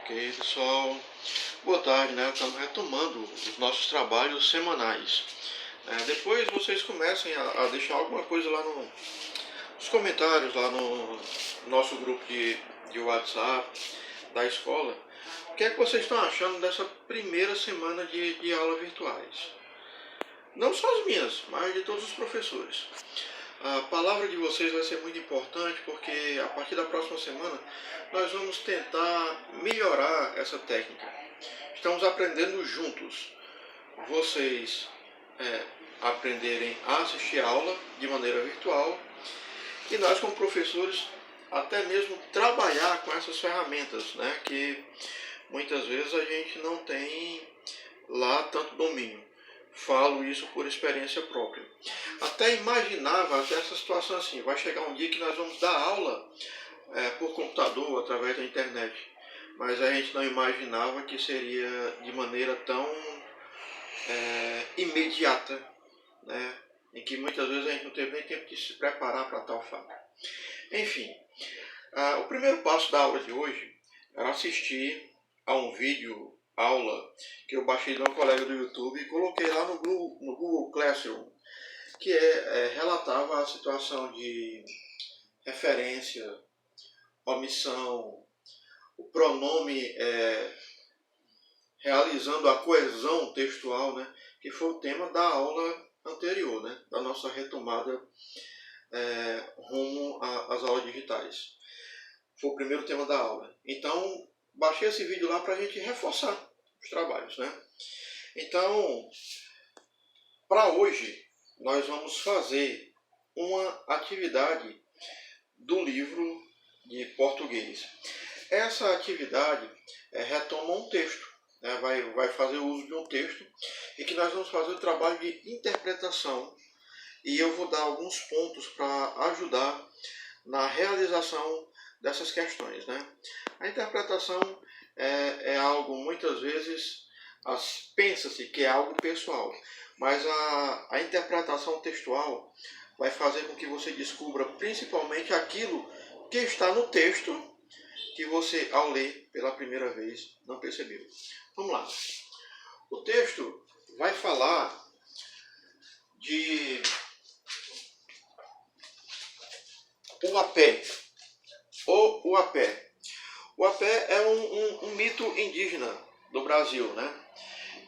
Ok, pessoal, boa tarde, né? Estamos retomando os nossos trabalhos semanais. Depois vocês comecem a deixar alguma coisa lá nos comentários, lá no nosso grupo de WhatsApp da escola. O que é que vocês estão achando dessa primeira semana de aulas virtuais? Não só as minhas, mas de todos os professores. A palavra de vocês vai ser muito importante porque a partir da próxima semana nós vamos tentar melhorar essa técnica. Estamos aprendendo juntos. Vocês aprenderem a assistir a aula de maneira virtual e nós como professores até mesmo trabalhar com essas ferramentas, né, que muitas vezes a gente não tem lá tanto domínio. Falo isso por experiência própria. Até imaginava que essa situação assim, vai chegar um dia que nós vamos dar aula por computador, através da internet. Mas a gente não imaginava que seria de maneira tão imediata, né? Em que muitas vezes a gente não teve nem tempo de se preparar para tal fato. Enfim, o primeiro passo da aula de hoje era assistir a um vídeo aula que eu baixei de uma colega do YouTube e coloquei lá no Google Classroom, que relatava a situação de referência, omissão, o pronome realizando a coesão textual, né, que foi o tema da aula anterior, né, da nossa retomada rumo às aulas digitais. Foi o primeiro tema da aula. Então, baixei esse vídeo lá para a gente reforçar os trabalhos, né? Então, para hoje, nós vamos fazer uma atividade do livro de português. Essa atividade retoma um texto, né? vai fazer uso de um texto e que nós vamos fazer o trabalho de interpretação e eu vou dar alguns pontos para ajudar na realização dessas questões, né? A interpretação é algo, muitas vezes, pensa-se que é algo pessoal, mas a interpretação textual vai fazer com que você descubra principalmente aquilo que está no texto que você, ao ler pela primeira vez, não percebeu. Vamos lá. O texto vai falar de o apé. O apé. O apé é um mito indígena do Brasil, né?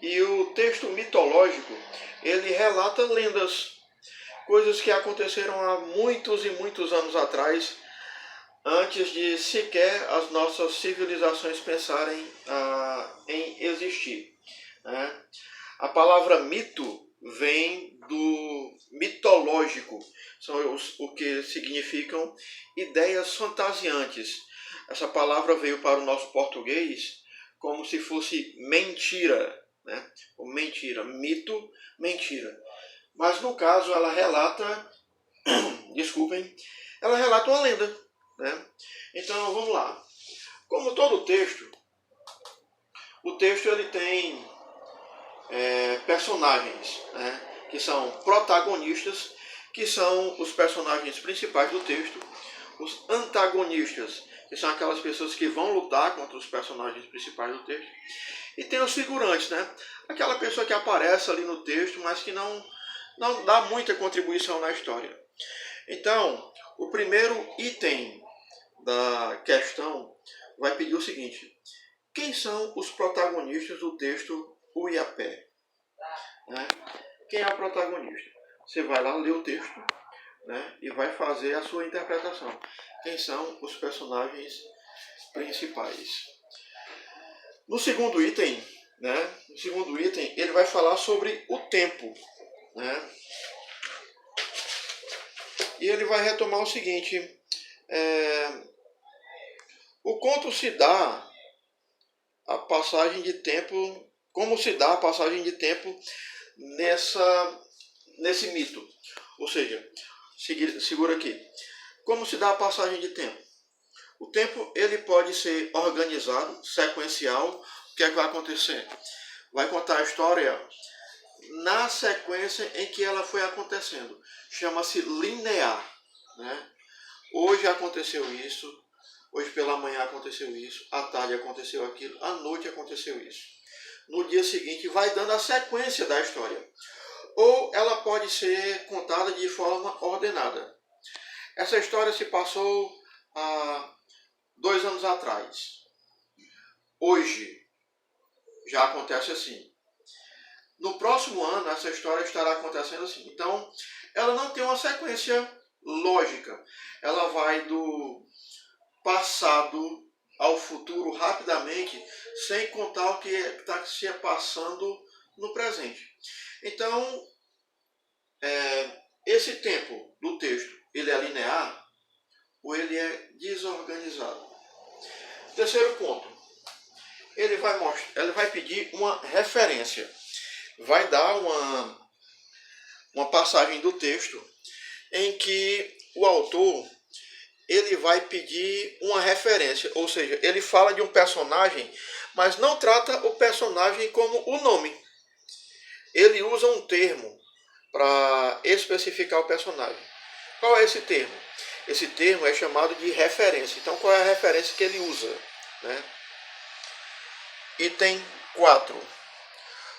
E o texto mitológico, ele relata lendas, coisas que aconteceram há muitos e muitos anos atrás, antes de sequer as nossas civilizações pensarem em existir, né? A palavra mito vem do mitológico, são o que significam ideias fantasiantes. Essa palavra veio para o nosso português como se fosse mentira, né? Mentira, mito, mentira. Mas no caso ela relata, desculpem, ela relata uma lenda, né? Então vamos lá. Como todo texto, o texto ele tem personagens, né, que são protagonistas, que são os personagens principais do texto, os antagonistas, que são aquelas pessoas que vão lutar contra os personagens principais do texto, e tem os figurantes, né, aquela pessoa que aparece ali no texto, mas que não dá muita contribuição na história. Então, o primeiro item da questão vai pedir o seguinte: quem são os protagonistas do texto O Iapé? Né? Quem é o protagonista? Você vai lá ler o texto, né, e vai fazer a sua interpretação. Quem são os personagens principais? No segundo item, ele vai falar sobre o tempo, né? E ele vai retomar o seguinte: o conto se dá a passagem de tempo, como se dá a passagem de tempo nesse mito. Ou seja, segura aqui. Como se dá a passagem de tempo? O tempo ele pode ser organizado, sequencial. O que é que vai acontecer? Vai contar a história na sequência em que ela foi acontecendo. Chama-se linear, né? Hoje aconteceu isso, hoje pela manhã aconteceu isso, à tarde aconteceu aquilo, à noite aconteceu isso. No dia seguinte vai dando a sequência da história. Ou ela pode ser contada de forma ordenada. Essa história se passou há 2 anos atrás. Hoje já acontece assim. No próximo ano essa história estará acontecendo assim. Então ela não tem uma sequência lógica. Ela vai do passado ao futuro rapidamente, sem contar o que está se passando no presente. Então, esse tempo do texto, ele é linear ou ele é desorganizado? Terceiro ponto, ele vai pedir uma referência, vai dar uma passagem do texto em que o autor ele vai pedir uma referência, ou seja, ele fala de um personagem, mas não trata o personagem como o nome. Ele usa um termo para especificar o personagem. Qual é esse termo? Esse termo é chamado de referência. Então, qual é a referência que ele usa? Né? Item 4.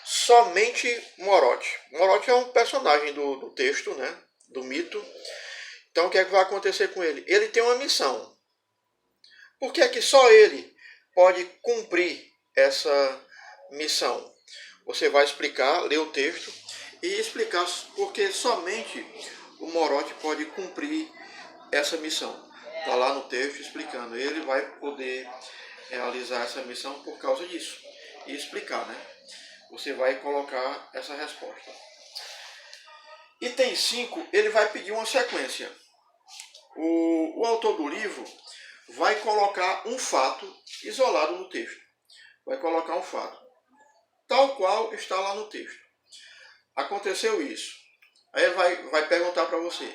Somente Morote. Morote é um personagem do texto, né? Do mito. Então, o que é que vai acontecer com ele? Ele tem uma missão. Por que é que só ele pode cumprir essa missão? Você vai explicar, ler o texto e explicar porque somente o Morote pode cumprir essa missão. Está lá no texto explicando. Ele vai poder realizar essa missão por causa disso. E explicar, né? Você vai colocar essa resposta. Item 5, ele vai pedir uma sequência. O autor do livro vai colocar um fato isolado no texto. Vai colocar um fato, tal qual está lá no texto. Aconteceu isso. Aí ele vai perguntar para você,